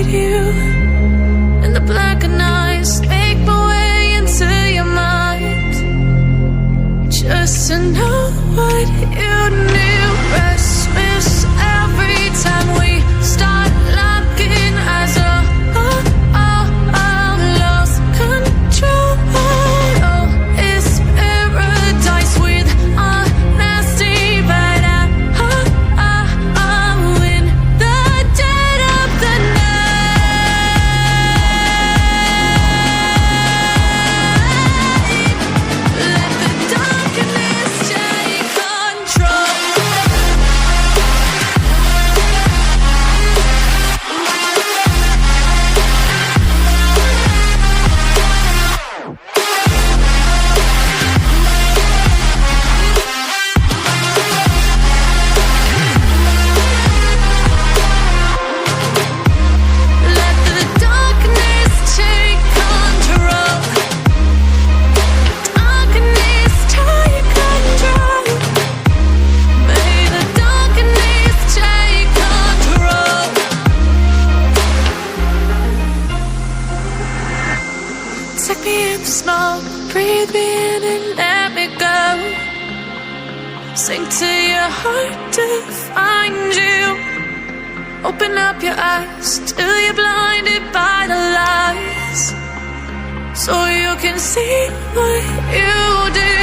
need you. And the blackened eyes make my way into your mind, just to know what you knew. Restless every time we start locking eyes. Lost control. Oh, it's paradise with honesty, but I'm in the dead of the night. Let the darkness take control. Let the darkness take control. Darkness take control. May the darkness take control. Take me in the smoke, breathe me in and let me go. Sink to your heart to find you. Open up your eyes till you're blinded by the lies, so you can see what you do.